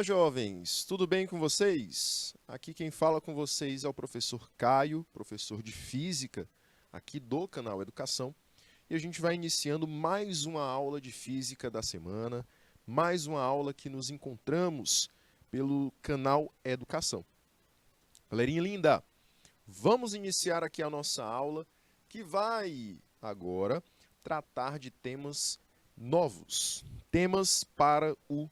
Olá, jovens! Tudo bem com vocês? Aqui quem fala com vocês é o professor Caio, professor de Física, aqui do canal Educação. E a gente vai iniciando mais uma aula de Física da semana, mais uma aula que nos encontramos pelo canal Educação. Galerinha linda, vamos iniciar aqui a nossa aula, que vai agora tratar de temas novos, temas para o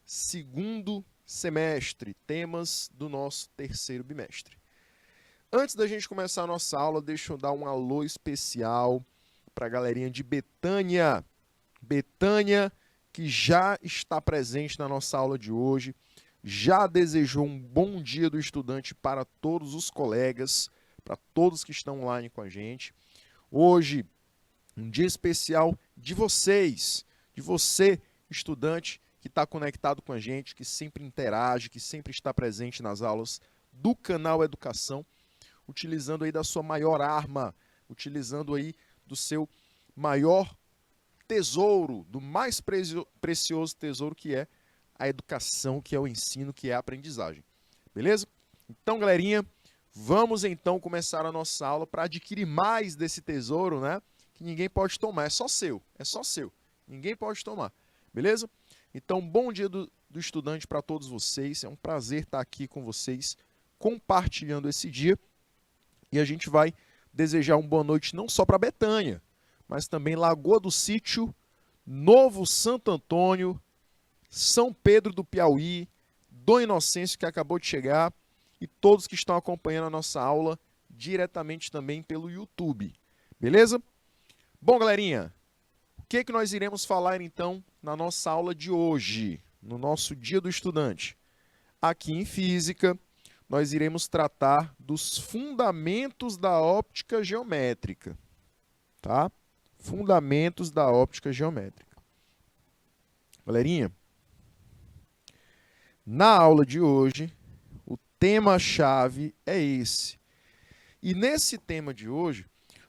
segundo semestre, temas do nosso terceiro bimestre. Antes da gente começar a nossa aula, deixa eu dar um alô especial para a galerinha de Betânia. Betânia, que já está presente na nossa aula de hoje, já desejou um bom dia do estudante para todos os colegas, para todos que estão online com a gente. Hoje, um dia especial de vocês, de você, estudante, que está conectado com a gente, que sempre interage, que sempre está presente nas aulas do canal Educação, utilizando aí da sua maior arma, utilizando aí do seu maior tesouro, do mais precioso tesouro que é a educação, que é o ensino, que é a aprendizagem. Beleza? Então, galerinha, vamos então começar a nossa aula para adquirir mais desse tesouro, né? Que ninguém pode tomar, é só seu, ninguém pode tomar, beleza? Então, bom dia do estudante para todos vocês, é um prazer estar aqui com vocês, compartilhando esse dia, e a gente vai desejar uma boa noite não só para Betânia, mas também Lagoa do Sítio, Novo Santo Antônio, São Pedro do Piauí, Dom Inocêncio, que acabou de chegar, e todos que estão acompanhando a nossa aula diretamente também pelo YouTube, beleza? Bom, galerinha, o que nós iremos falar então na nossa aula de hoje, no nosso Dia do Estudante? Aqui em Física, nós iremos tratar dos fundamentos da óptica geométrica, tá? Fundamentos da óptica geométrica. Galerinha, na aula de hoje, o tema-chave é esse. E nesse tema de hoje,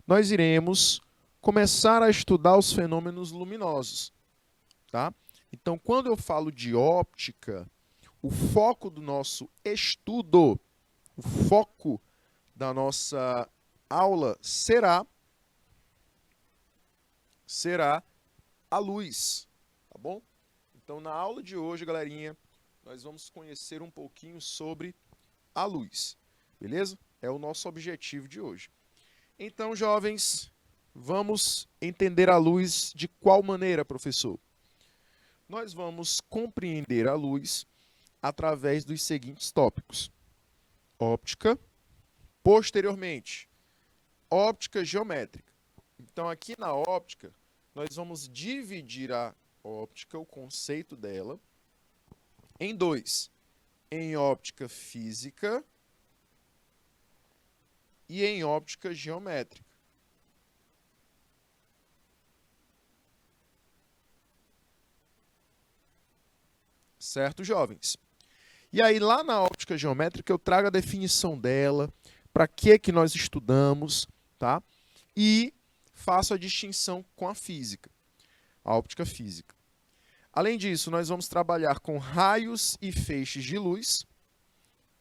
nós iremos começar a estudar os fenômenos luminosos, tá? Então, quando eu falo de óptica, o foco do nosso estudo, o foco da nossa aula será a luz, tá bom? Então, na aula de hoje, galerinha, nós vamos conhecer um pouquinho sobre a luz, beleza? É o nosso objetivo de hoje. Então, jovens, vamos entender a luz de qual maneira, professor? Nós vamos compreender a luz através dos seguintes tópicos: óptica, posteriormente, óptica geométrica. Então, aqui na óptica, nós vamos dividir a óptica, o conceito dela, em dois: em óptica física e em óptica geométrica. Certo, jovens? E aí, lá na óptica geométrica, eu trago a definição dela, para que nós estudamos, tá? E faço a distinção com a física, a óptica física. Além disso, nós vamos trabalhar com raios e feixes de luz,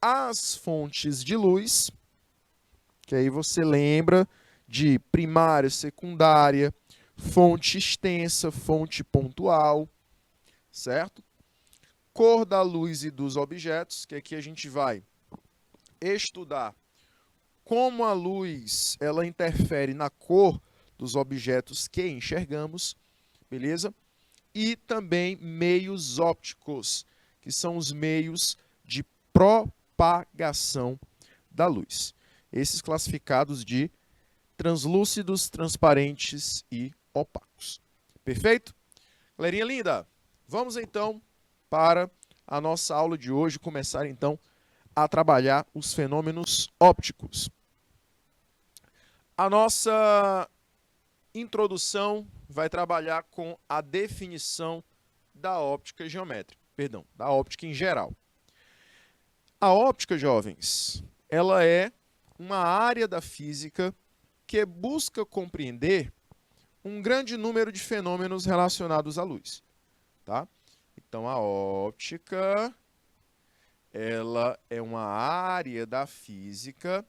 as fontes de luz, que aí você lembra de primária, secundária, fonte extensa, fonte pontual, certo? Cor da luz e dos objetos, que aqui a gente vai estudar como a luz ela interfere na cor dos objetos que enxergamos, beleza? E também meios ópticos, que são os meios de propagação da luz. Esses classificados de translúcidos, transparentes e opacos. Perfeito? Galerinha linda, vamos então para a nossa aula de hoje, começar então a trabalhar os fenômenos ópticos. A nossa introdução vai trabalhar com a definição da óptica geométrica, da óptica em geral. A óptica, jovens, ela é uma área da física que busca compreender um grande número de fenômenos relacionados à luz, tá? Então, a óptica ela é uma área da física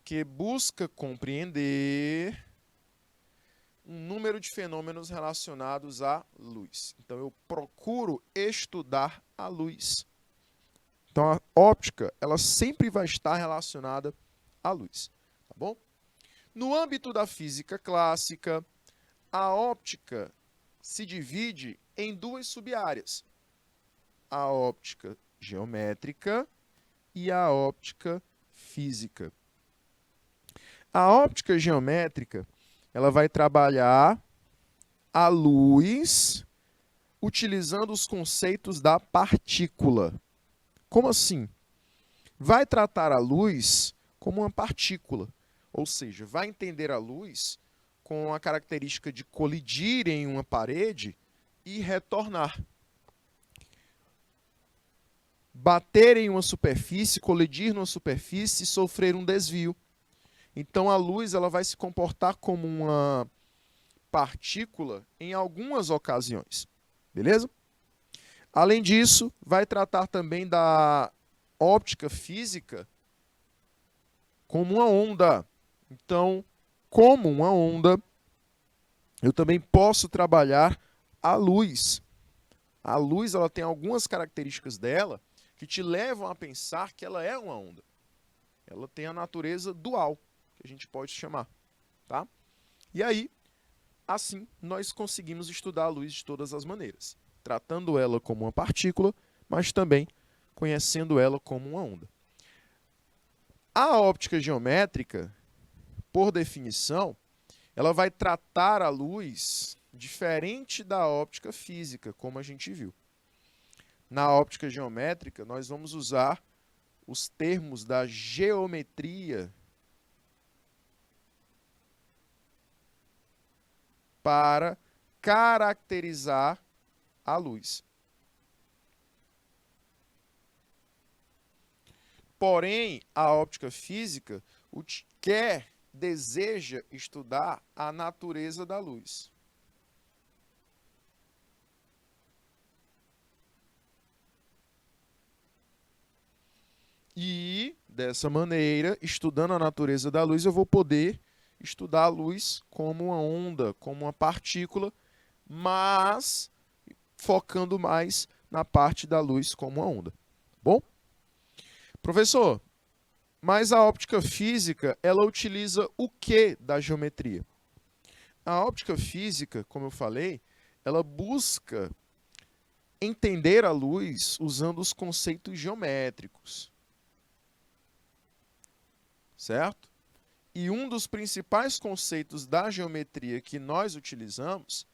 que busca compreender um número de fenômenos relacionados à luz. Então, eu procuro estudar a luz. Então, a óptica, ela sempre vai estar relacionada à luz, tá bom? No âmbito da física clássica, a óptica se divide em duas sub-áreas: a óptica geométrica e a óptica física. A óptica geométrica, ela vai trabalhar a luz utilizando os conceitos da partícula. Como assim? Vai tratar a luz como uma partícula, ou seja, vai entender a luz com a característica de colidir em uma parede e retornar. Bater em uma superfície, colidir numa superfície e sofrer um desvio. Então, a luz ela vai se comportar como uma partícula em algumas ocasiões. Beleza? Além disso, vai tratar também da óptica física como uma onda. Então, como uma onda, eu também posso trabalhar a luz. A luz ela tem algumas características dela que te levam a pensar que ela é uma onda. Ela tem a natureza dual, que a gente pode chamar, tá? E aí, assim, nós conseguimos estudar a luz de todas as maneiras, tratando ela como uma partícula, mas também conhecendo ela como uma onda. A óptica geométrica, por definição, ela vai tratar a luz diferente da óptica física, como a gente viu. Na óptica geométrica, nós vamos usar os termos da geometria para caracterizar a luz. Porém, a óptica física deseja estudar a natureza da luz. E, dessa maneira, estudando a natureza da luz, eu vou poder estudar a luz como uma onda, como uma partícula, mas focando mais na parte da luz como uma onda. Bom? Professor, mas a óptica física, ela utiliza o que da geometria? A óptica física, como eu falei, ela busca entender a luz usando os conceitos geométricos. Certo? E um dos principais conceitos da geometria que nós utilizamos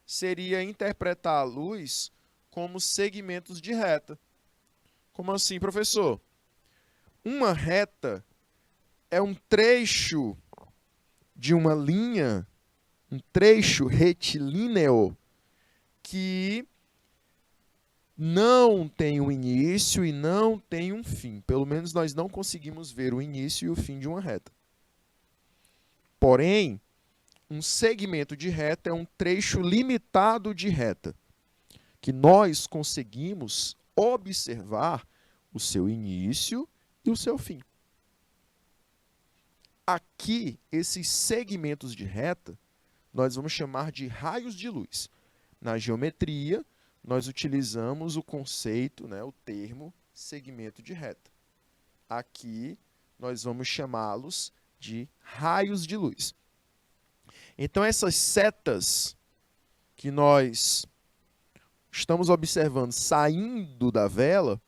seria interpretar a luz como segmentos de reta. Como assim, professor? Uma reta é um trecho de uma linha, um trecho retilíneo, que não tem um início e não tem um fim. Pelo menos nós não conseguimos ver o início e o fim de uma reta. Porém, um segmento de reta é um trecho limitado de reta, que nós conseguimos observar o seu início e o seu fim. Aqui, esses segmentos de reta, nós vamos chamar de raios de luz. Na geometria, nós utilizamos o conceito, o termo segmento de reta. Aqui, nós vamos chamá-los de raios de luz. Então, essas setas que nós estamos observando saindo da vela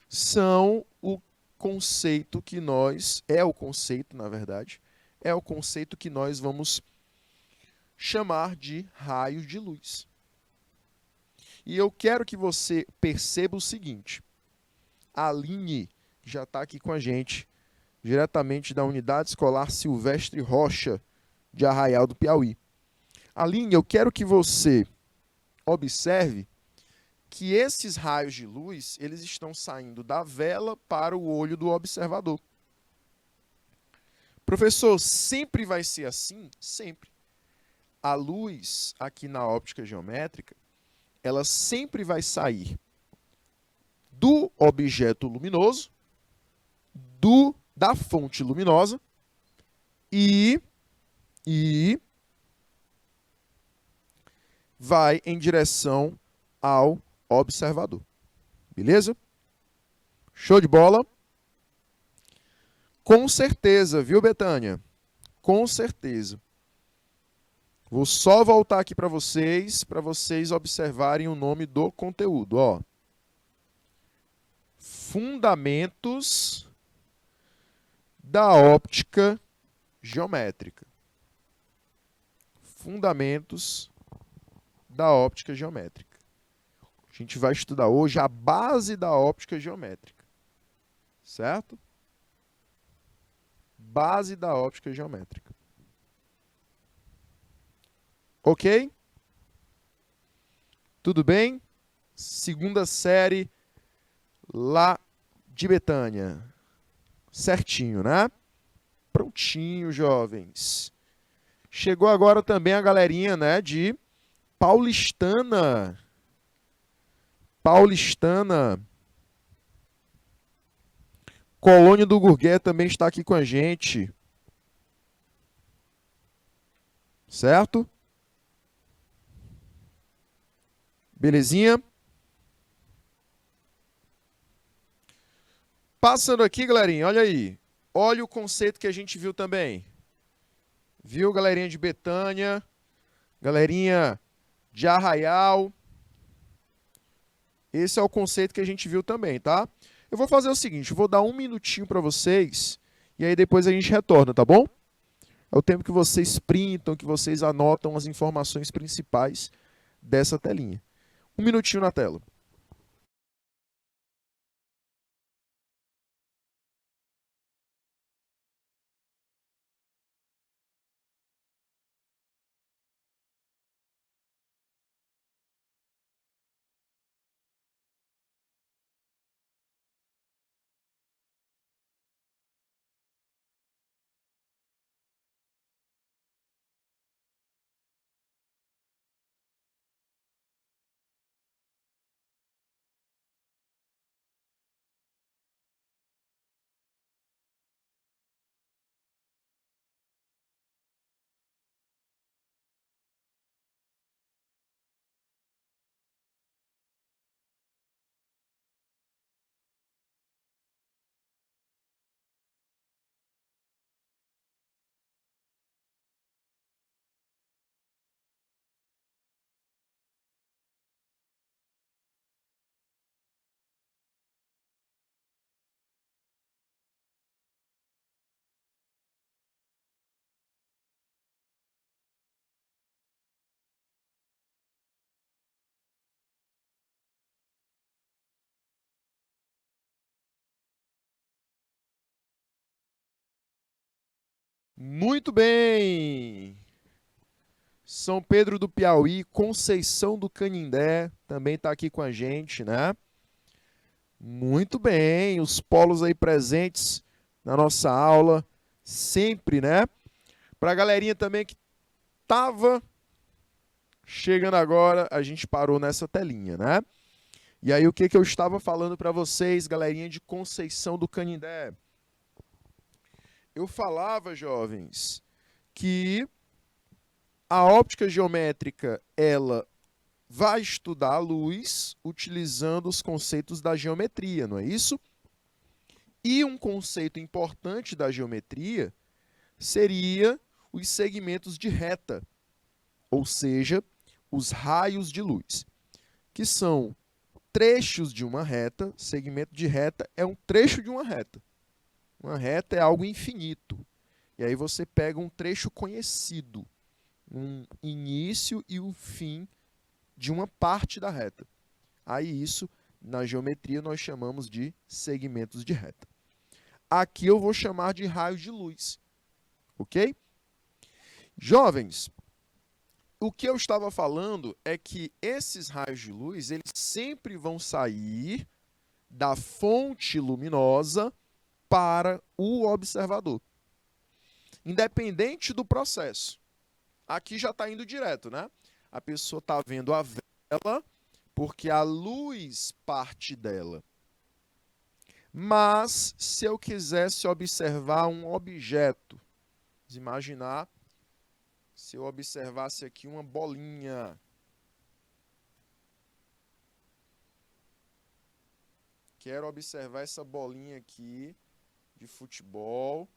são o conceito que nós... na verdade, é o conceito que nós vamos chamar de raios de luz. E eu quero que você perceba o seguinte: a Aline já está aqui com a gente, diretamente da Unidade Escolar Silvestre Rocha, de Arraial do Piauí. Aline, eu quero que você observe que esses raios de luz, eles estão saindo da vela para o olho do observador. Professor, sempre vai ser assim? Sempre. A luz, aqui na óptica geométrica, ela sempre vai sair do objeto luminoso, da fonte luminosa e vai em direção ao observador. Beleza? Show de bola? Com certeza, viu, Betânia? Com certeza. Vou só voltar aqui para vocês observarem o nome do conteúdo. Ó. Fundamentos da óptica geométrica. Fundamentos da óptica geométrica. A gente vai estudar hoje a base da óptica geométrica. Certo? Base da óptica geométrica. Ok? Tudo bem? Segunda série lá de Betânia. Certinho, né? Prontinho, jovens. Chegou agora também a galerinha, né, de Paulistana. Paulistana. Colônia do Gurgué também está aqui com a gente. Certo? Belezinha? Passando aqui, galerinha, olha aí. Olha o conceito que a gente viu também. Viu, galerinha de Betânia? Galerinha de Arraial? Esse é o conceito que a gente viu também, tá? Eu vou fazer o seguinte, eu vou dar um minutinho para vocês e aí depois a gente retorna, tá bom? É o tempo que vocês printam, que vocês anotam as informações principais dessa telinha. Um minutinho na tela. Muito bem! São Pedro do Piauí, Conceição do Canindé, também está aqui com a gente, né? Muito bem, os polos aí presentes na nossa aula, sempre, né? Para a galerinha também que estava chegando agora, a gente parou nessa telinha, né? E aí o que eu estava falando para vocês, galerinha de Conceição do Canindé? Eu falava, jovens, que a óptica geométrica, ela vai estudar a luz utilizando os conceitos da geometria, não é isso? E um conceito importante da geometria seria os segmentos de reta, ou seja, os raios de luz, que são trechos de uma reta. Segmento de reta é um trecho de uma reta. Uma reta é algo infinito. E aí você pega um trecho conhecido, um início e o fim de uma parte da reta. Aí isso, na geometria, nós chamamos de segmentos de reta. Aqui eu vou chamar de raios de luz. Ok? Jovens, o que eu estava falando é que esses raios de luz, eles sempre vão sair da fonte luminosa para o observador. Independente do processo. Aqui já está indo direto, né? A pessoa está vendo a vela porque a luz parte dela. Mas se eu quisesse observar um objeto, vamos imaginar, se eu observasse aqui uma bolinha, quero observar essa bolinha aqui de futebol.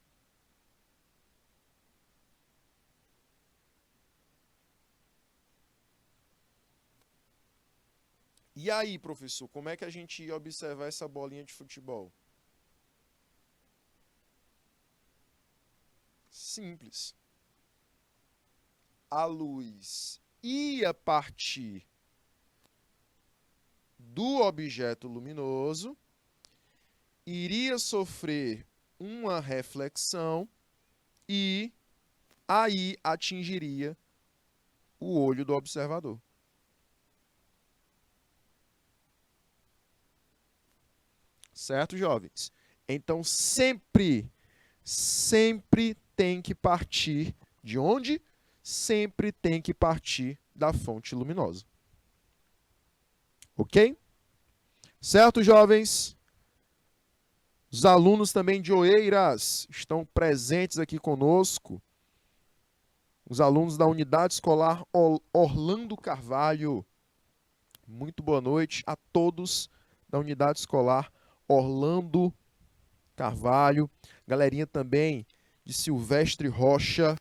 E aí, professor, como é que a gente ia observar essa bolinha de futebol? Simples. A luz ia partir do objeto luminoso, iria sofrer uma reflexão e aí atingiria o olho do observador. Certo, jovens? Então, sempre tem que partir de onde? Sempre tem que partir da fonte luminosa. Ok? Certo, jovens? Os alunos também de Oeiras estão presentes aqui conosco. Os alunos da Unidade Escolar Orlando Carvalho. Muito boa noite a todos da Unidade Escolar Orlando Carvalho. Galerinha também de Silvestre Rocha.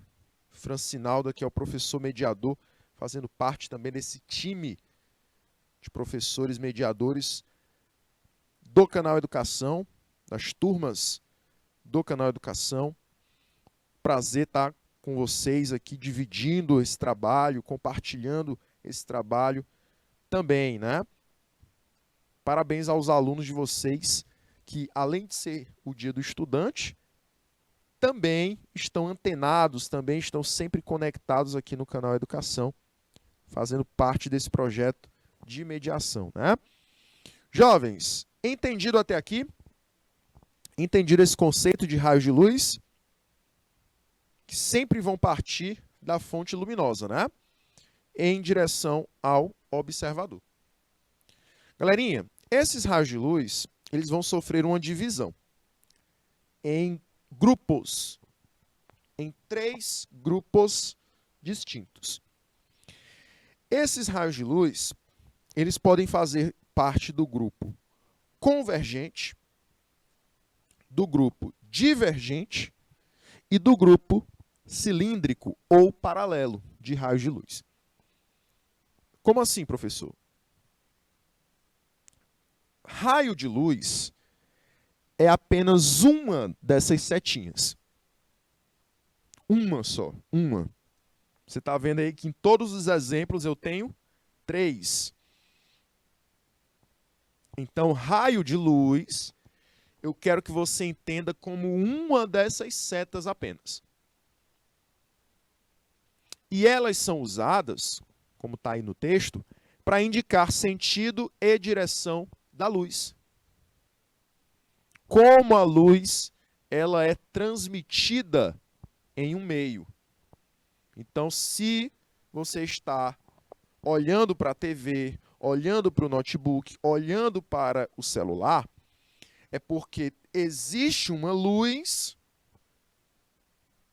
Francinaldo, que é o professor mediador, fazendo parte também desse time de professores mediadores do Canal Educação, das turmas do Canal Educação. Prazer estar com vocês aqui, dividindo esse trabalho, compartilhando esse trabalho também, né? Parabéns aos alunos de vocês que, além de ser o Dia do Estudante, também estão antenados, também estão sempre conectados aqui no Canal Educação, fazendo parte desse projeto de mediação, né? Jovens, entendido até aqui? Entendido esse conceito de raios de luz? Que sempre vão partir da fonte luminosa, né? Em direção ao observador. Galerinha, esses raios de luz, eles vão sofrer uma divisão em grupos, em 3 grupos distintos. Esses raios de luz, eles podem fazer parte do grupo convergente, do grupo divergente e do grupo cilíndrico ou paralelo de raios de luz. Como assim, professor? Raio de luz é apenas uma dessas setinhas. Uma só, uma. Você está vendo aí que em todos os exemplos eu tenho 3. Então, raio de luz, eu quero que você entenda como uma dessas setas apenas. E elas são usadas, como está aí no texto, para indicar sentido e direção da luz. Como a luz ela é transmitida em um meio. Então, se você está olhando para a TV, olhando para o notebook, olhando para o celular, é porque existe uma luz,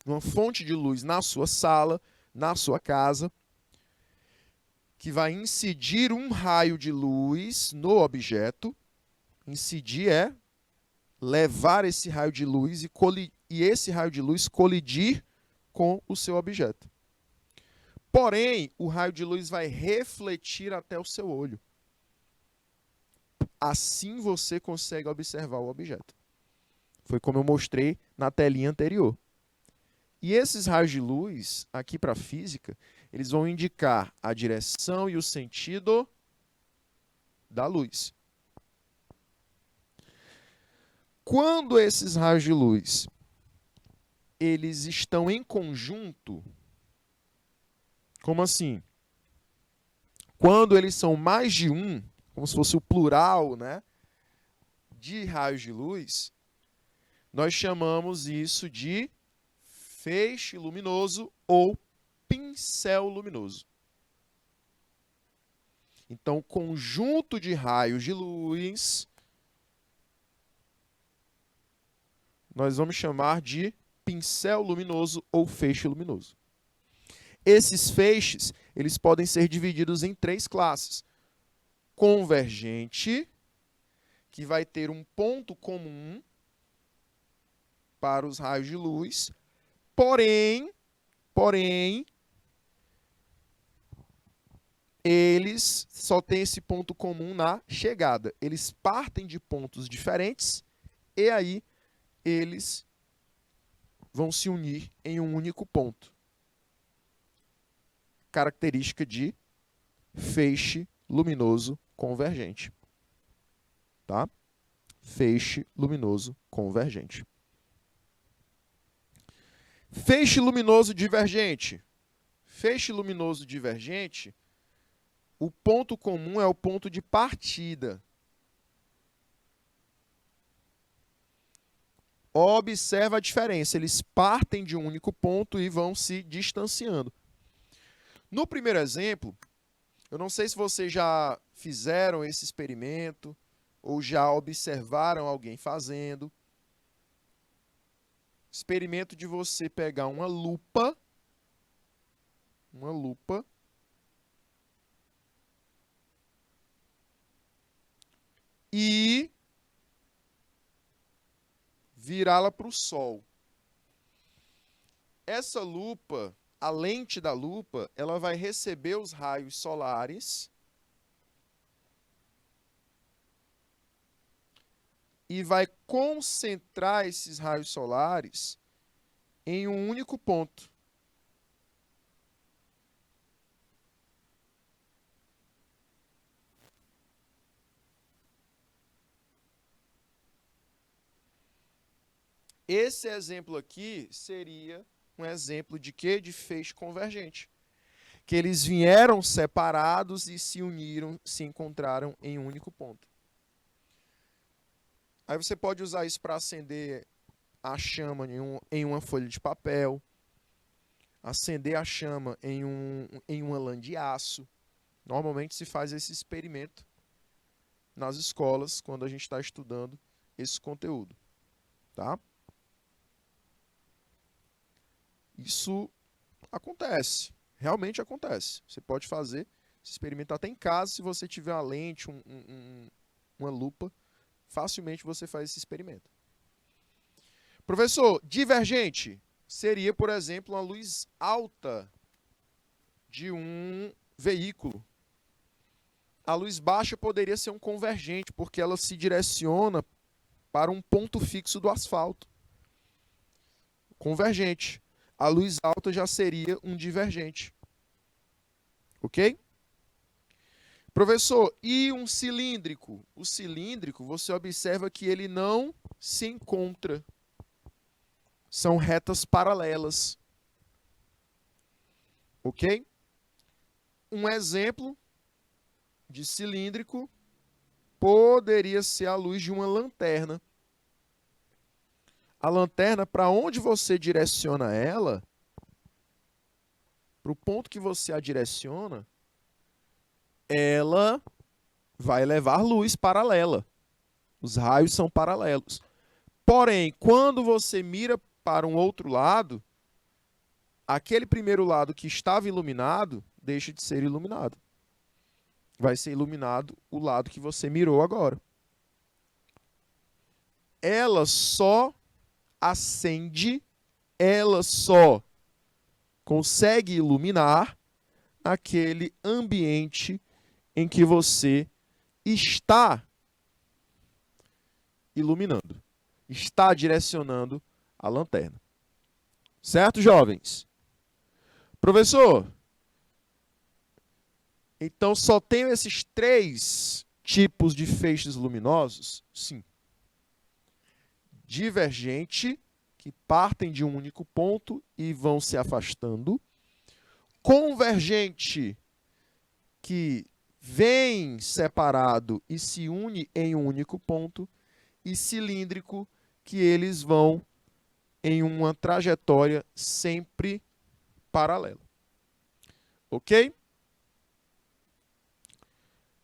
uma fonte de luz na sua sala, na sua casa, que vai incidir um raio de luz no objeto. Incidir é levar esse raio de luz e esse raio de luz colidir com o seu objeto. Porém, o raio de luz vai refletir até o seu olho. Assim você consegue observar o objeto. Foi como eu mostrei na telinha anterior. E esses raios de luz, aqui para a física, eles vão indicar a direção e o sentido da luz. Quando esses raios de luz eles estão em conjunto, como assim? Quando eles são mais de um, como se fosse o plural, né, de raios de luz, nós chamamos isso de feixe luminoso ou pincel luminoso. Então, o conjunto de raios de luz nós vamos chamar de pincel luminoso ou feixe luminoso. Esses feixes, eles podem ser divididos em 3 classes. Convergente, que vai ter um ponto comum para os raios de luz, porém, eles só têm esse ponto comum na chegada. Eles partem de pontos diferentes e aí eles vão se unir em um único ponto. Característica de feixe luminoso convergente. Tá? Feixe luminoso convergente. Feixe luminoso divergente. Feixe luminoso divergente, o ponto comum é o ponto de partida. Observa a diferença. Eles partem de um único ponto e vão se distanciando. No primeiro exemplo, eu não sei se vocês já fizeram esse experimento ou já observaram alguém fazendo. Experimento de você pegar uma lupa e virá-la para o sol. Essa lupa, a lente da lupa, ela vai receber os raios solares e vai concentrar esses raios solares em um único ponto. Esse exemplo aqui seria um exemplo de quê? De feixe convergente. Que eles vieram separados e se uniram, se encontraram em um único ponto. Aí você pode usar isso para acender a chama em uma folha de papel, acender a chama em uma lã de aço. Normalmente se faz esse experimento nas escolas, quando a gente está estudando esse conteúdo. Tá? Isso acontece, realmente acontece. Você pode fazer esse experimento até em casa, se você tiver uma lente, uma lupa, facilmente você faz esse experimento. Professor, divergente seria, por exemplo, uma luz alta de um veículo. A luz baixa poderia ser um convergente, porque ela se direciona para um ponto fixo do asfalto. Convergente. A luz alta já seria um divergente. Ok? Professor, e um cilíndrico? O cilíndrico, você observa que ele não se encontra. São retas paralelas. Ok? Um exemplo de cilíndrico poderia ser a luz de uma lanterna. A lanterna, para onde você direciona ela, para o ponto que você a direciona, ela vai levar luz paralela. Os raios são paralelos. Porém, quando você mira para um outro lado, aquele primeiro lado que estava iluminado, deixa de ser iluminado. Vai ser iluminado o lado que você mirou agora. Ela só acende, ela só consegue iluminar aquele ambiente em que você está iluminando, está direcionando a lanterna. Certo, jovens? Professor, então só tenho esses 3 tipos de feixes luminosos? Sim. Divergente, que partem de um único ponto e vão se afastando. Convergente, que vem separado e se une em um único ponto. E cilíndrico, que eles vão em uma trajetória sempre paralela. Ok?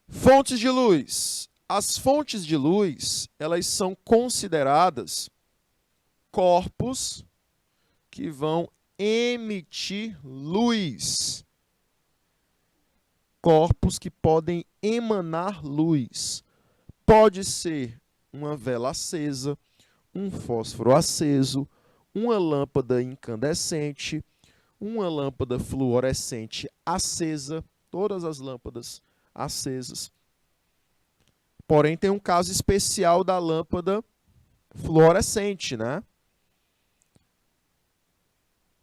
Fontes de luz. As fontes de luz, elas são consideradas corpos que vão emitir luz. Corpos que podem emanar luz. Pode ser uma vela acesa, um fósforo aceso, uma lâmpada incandescente, uma lâmpada fluorescente acesa, todas as lâmpadas acesas. Porém, tem um caso especial da lâmpada fluorescente, né?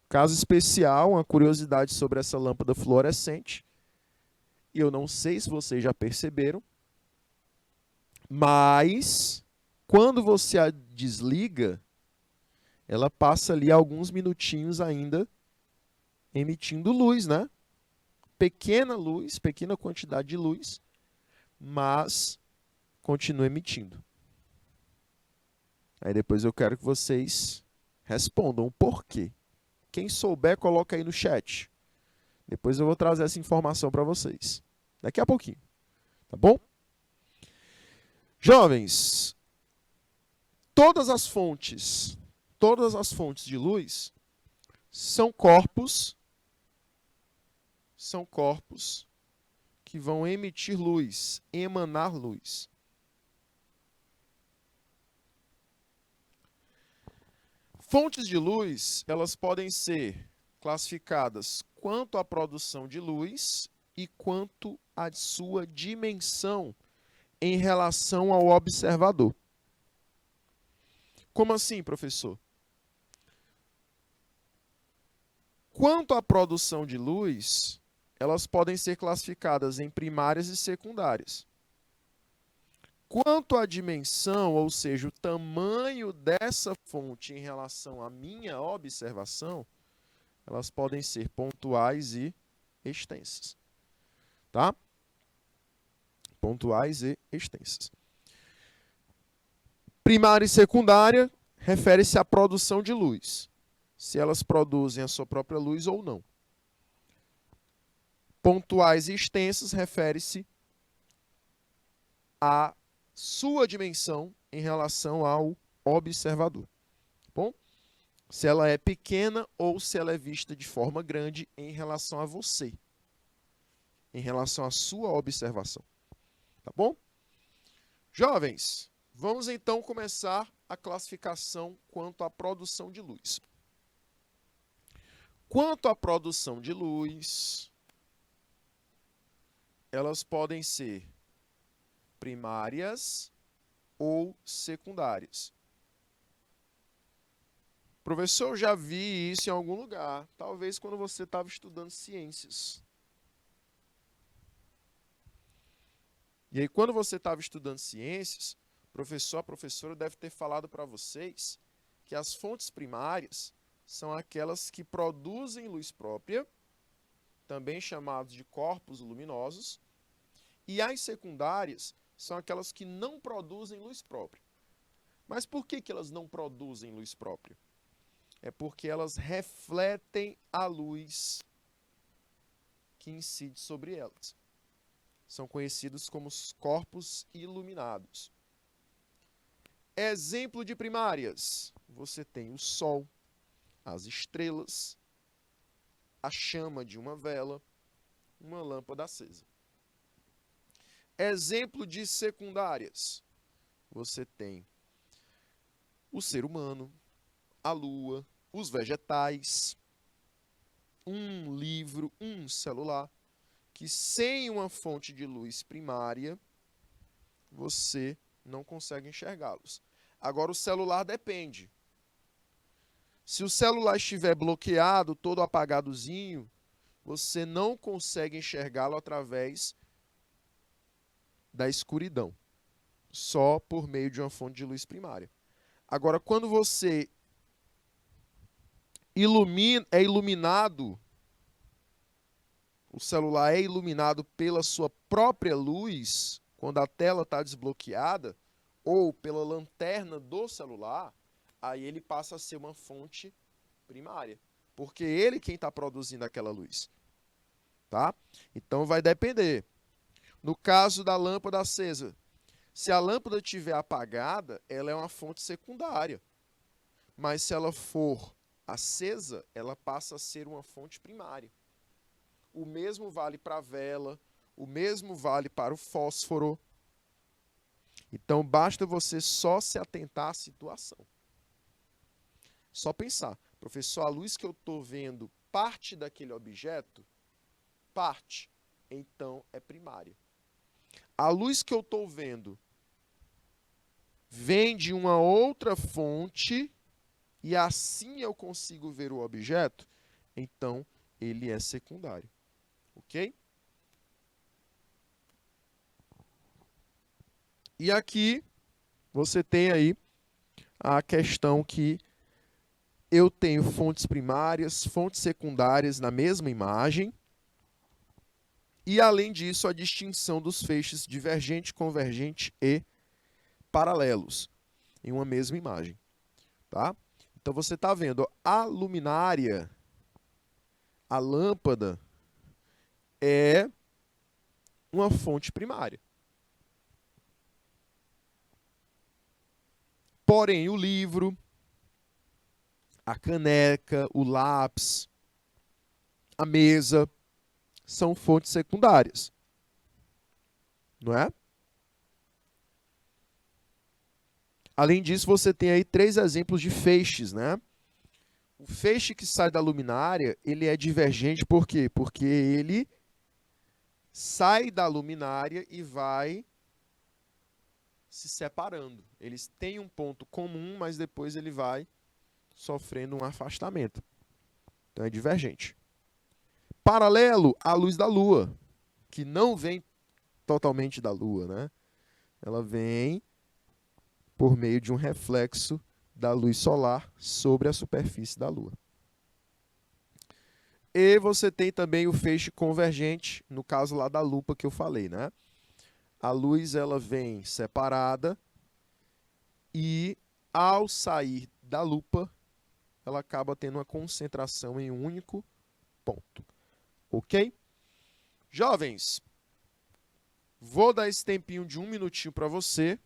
Caso especial, uma curiosidade sobre essa lâmpada fluorescente. E eu não sei se vocês já perceberam, mas quando você a desliga, ela passa ali alguns minutinhos ainda emitindo luz, né? Pequena luz, pequena quantidade de luz, mas continua emitindo. Aí depois eu quero que vocês respondam o porquê. Quem souber, coloca aí no chat. Depois eu vou trazer essa informação para vocês. Daqui a pouquinho. Tá bom? Jovens, todas as fontes de luz são corpos que vão emitir luz, emanar luz. Fontes de luz, elas podem ser classificadas quanto à produção de luz e quanto à sua dimensão em relação ao observador. Como assim, professor? Quanto à produção de luz, elas podem ser classificadas em primárias e secundárias. Quanto à dimensão, ou seja, o tamanho dessa fonte em relação à minha observação, elas podem ser pontuais e extensas. Tá? Pontuais e extensas. Primária e secundária refere-se à produção de luz. Se elas produzem a sua própria luz ou não. Pontuais e extensas refere-se à sua dimensão em relação ao observador. Bom? Se ela é pequena ou se ela é vista de forma grande em relação a você. Em relação à sua observação. Tá bom? Jovens, vamos então começar a classificação quanto à produção de luz. Quanto à produção de luz, elas podem ser primárias ou secundárias. Professor, eu já vi isso em algum lugar, talvez quando você estava estudando ciências. E aí, quando você estava estudando ciências, a professora deve ter falado para vocês que as fontes primárias são aquelas que produzem luz própria, também chamados de corpos luminosos, e as secundárias são aquelas que não produzem luz própria. Mas por que elas não produzem luz própria? É porque elas refletem a luz que incide sobre elas. São conhecidos como os corpos iluminados. Exemplo de primárias. Você tem o Sol, as estrelas, a chama de uma vela, uma lâmpada acesa. Exemplo de secundárias. Você tem o ser humano, a lua, os vegetais, um livro, um celular, que sem uma fonte de luz primária, você não consegue enxergá-los. Agora, o celular depende. Se o celular estiver bloqueado, todo apagadozinho, você não consegue enxergá-lo através da escuridão, só por meio de uma fonte de luz primária. Agora, quando você é iluminado, o celular é iluminado pela sua própria luz, quando a tela está desbloqueada, ou pela lanterna do celular, aí ele passa a ser uma fonte primária, porque ele quem está produzindo aquela luz. Tá? Então vai depender. No caso da lâmpada acesa, se a lâmpada estiver apagada, ela é uma fonte secundária. mas se ela for acesa, ela passa a ser uma fonte primária. O mesmo vale para a vela, o mesmo vale para o fósforo. Então, basta você só se atentar à situação. Só pensar, professor, a luz que eu estou vendo parte daquele objeto? Parte. Então, é primária. A luz que eu estou vendo vem de uma outra fonte e assim eu consigo ver o objeto? Então, ele é secundário. Ok? E aqui você tem aí a questão que eu tenho fontes primárias, fontes secundárias na mesma imagem. E, além disso, a distinção dos feixes divergente, convergente e paralelos em uma mesma imagem. Tá? Então, você está vendo a luminária, a lâmpada, é uma fonte primária. Porém, o livro, a caneca, o lápis, a mesa, são fontes secundárias. Não é? Além disso, você tem aí 3 exemplos de feixes, né? O feixe que sai da luminária, ele é divergente por quê? Porque ele sai da luminária e vai se separando. Eles têm um ponto comum, mas depois ele vai sofrendo um afastamento. Então é divergente. Paralelo à luz da lua, que não vem totalmente da lua, né? Ela vem por meio de um reflexo da luz solar sobre a superfície da lua. E você tem também o feixe convergente, no caso lá da lupa que eu falei, né? A luz ela vem separada e, ao sair da lupa, ela acaba tendo uma concentração em um único ponto. Ok? Jovens, vou dar esse tempinho de 1 minutinho para você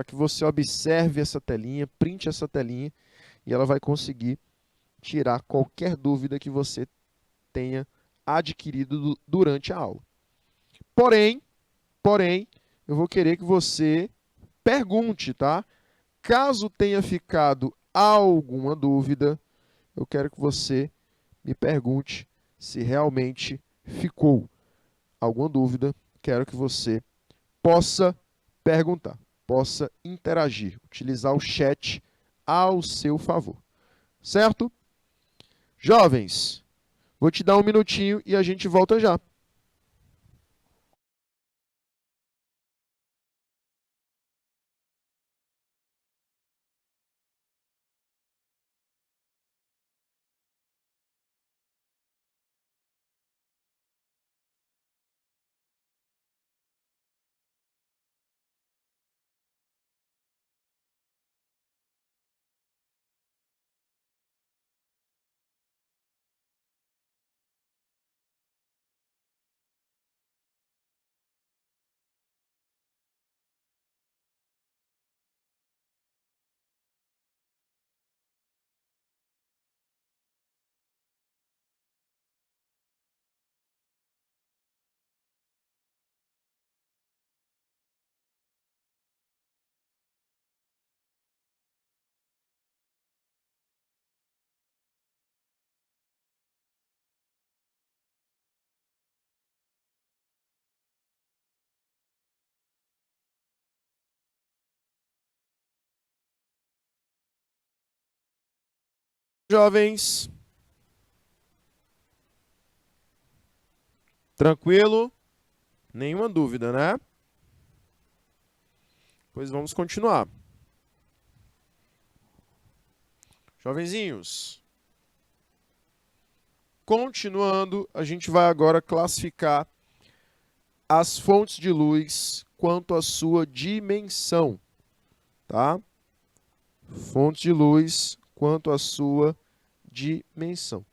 que você observe essa telinha, printe essa telinha, e ela vai conseguir tirar qualquer dúvida que você tenha adquirido durante a aula. Porém, eu vou querer que você pergunte, tá? Caso tenha ficado alguma dúvida, eu quero que você me pergunte se realmente ficou alguma dúvida. Quero que você possa perguntar, possa interagir, utilizar o chat ao seu favor. Certo? Jovens, vou te dar 1 minutinho e a gente volta já. Jovens, tranquilo? Nenhuma dúvida, né? Pois vamos continuar. Jovenzinhos, continuando, a gente vai agora classificar as fontes de luz quanto à sua dimensão, tá? Fontes de luz quanto à sua dimensão.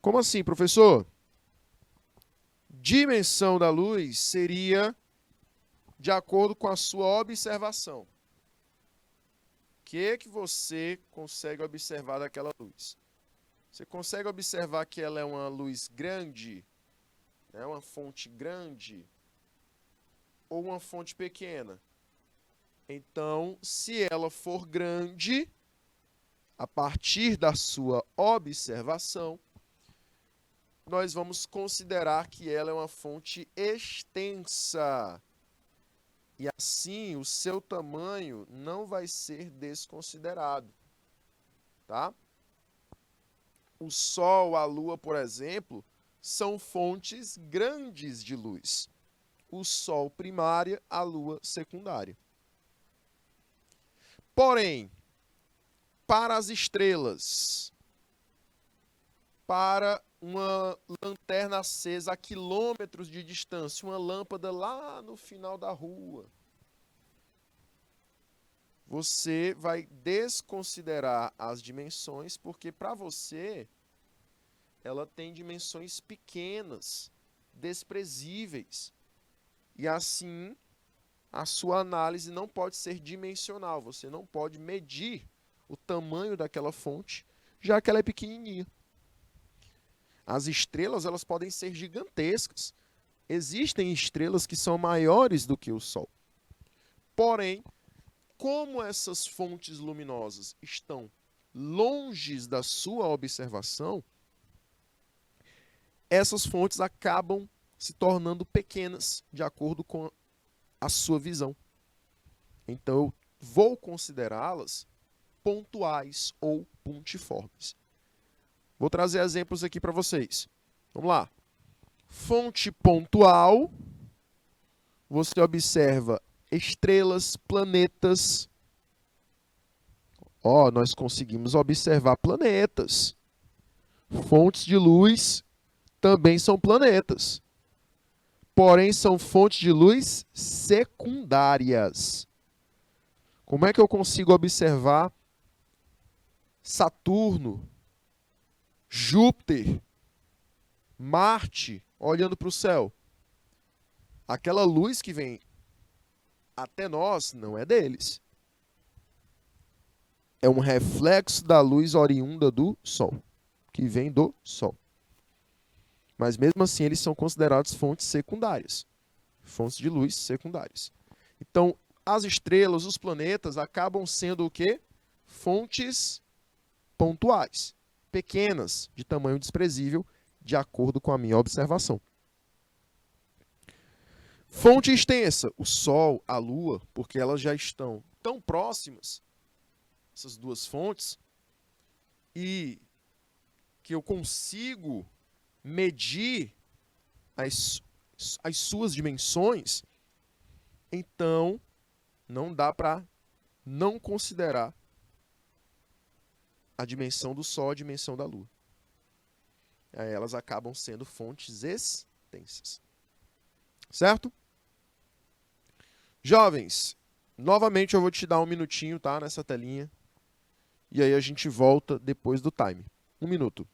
Como assim, professor? Dimensão da luz seria de acordo com a sua observação. que você consegue observar daquela luz? Você consegue observar que ela é uma luz grande, né, uma fonte grande, ou uma fonte pequena? Então, se ela for grande, a partir da sua observação, nós vamos considerar que ela é uma fonte extensa. E assim, o seu tamanho não vai ser desconsiderado, tá? O Sol, a Lua, por exemplo, são fontes grandes de luz. O Sol primária, a Lua secundária. Porém, para as estrelas, para uma lanterna acesa a quilômetros de distância, uma lâmpada lá no final da rua, você vai desconsiderar as dimensões, porque para você ela tem dimensões pequenas, desprezíveis. E assim, a sua análise não pode ser dimensional, você não pode medir o tamanho daquela fonte, já que ela é pequenininha. As estrelas, elas podem ser gigantescas. Existem estrelas que são maiores do que o Sol. Porém, como essas fontes luminosas estão longe da sua observação, essas fontes acabam se tornando pequenas de acordo com a sua visão. Então, eu vou considerá-las pontuais ou pontiformes. Vou trazer exemplos aqui para vocês. Vamos lá. Fonte pontual, você observa estrelas, planetas. Ó, nós conseguimos observar planetas. Fontes de luz também são planetas. Porém, são fontes de luz secundárias. Como é que eu consigo observar Saturno, Júpiter, Marte, olhando para o céu? Aquela luz que vem até nós não é deles. É um reflexo da luz oriunda do Sol, que vem do Sol. Mas mesmo assim, eles são considerados fontes secundárias. Fontes de luz secundárias. Então, as estrelas, os planetas, acabam sendo o quê? Fontes pontuais, pequenas, de tamanho desprezível, de acordo com a minha observação. Fonte extensa, o Sol, a Lua, porque elas já estão tão próximas, essas duas fontes, e que eu consigo medir as suas dimensões, então não dá para não considerar a dimensão do Sol, a dimensão da Lua. Aí elas acabam sendo fontes extensas. Certo? Jovens, novamente eu vou te dar um minutinho, tá, nessa telinha. E aí a gente volta depois do time. 1 minuto.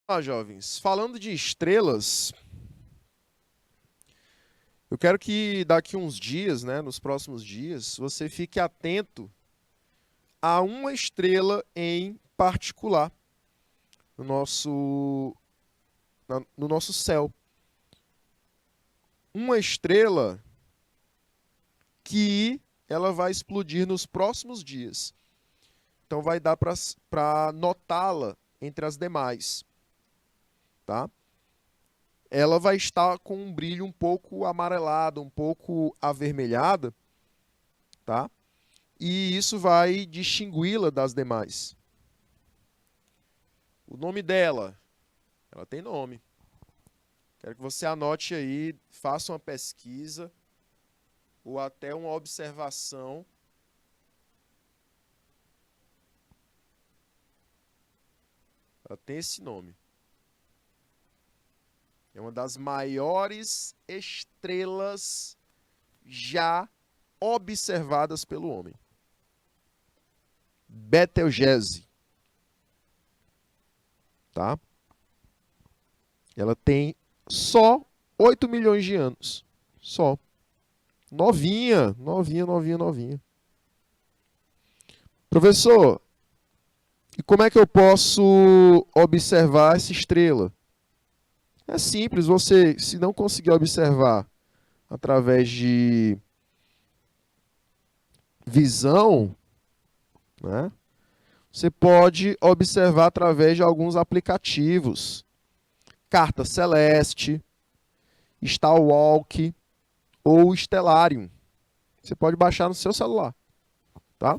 Ah, jovens, falando de estrelas, eu quero que daqui uns dias, né, nos próximos dias, você fique atento a uma estrela em particular no nosso céu. uma estrela que ela vai explodir nos próximos dias. Então vai dar para notá-la entre as demais, tá? Ela vai estar com um brilho um pouco amarelado, um pouco avermelhada, tá? E isso vai distingui-la das demais. O nome dela, ela tem nome. Quero que você anote aí, faça uma pesquisa ou até uma observação. Ela tem esse nome. É uma das maiores estrelas já observadas pelo homem. Betelgeuse. Tá? Ela tem só 8 milhões de anos. Só. Novinha, novinha, novinha, novinha. Professor, e como é que eu posso observar essa estrela? É simples, você, se não conseguir observar através de visão, né, você pode observar através de alguns aplicativos. Carta Celeste, Starwalk ou Stellarium. Você pode baixar no seu celular, tá?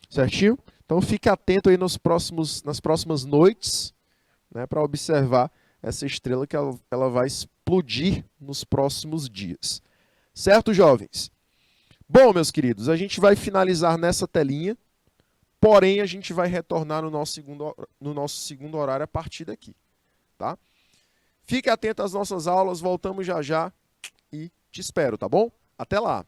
Certinho? Então fique atento aí nas próximas noites, né, para observar essa estrela que ela vai explodir nos próximos dias. Certo, jovens? Bom, meus queridos, a gente vai finalizar nessa telinha, porém a gente vai retornar no nosso segundo horário a partir daqui, tá? Fique atento às nossas aulas, voltamos já já e te espero, tá bom? Até lá!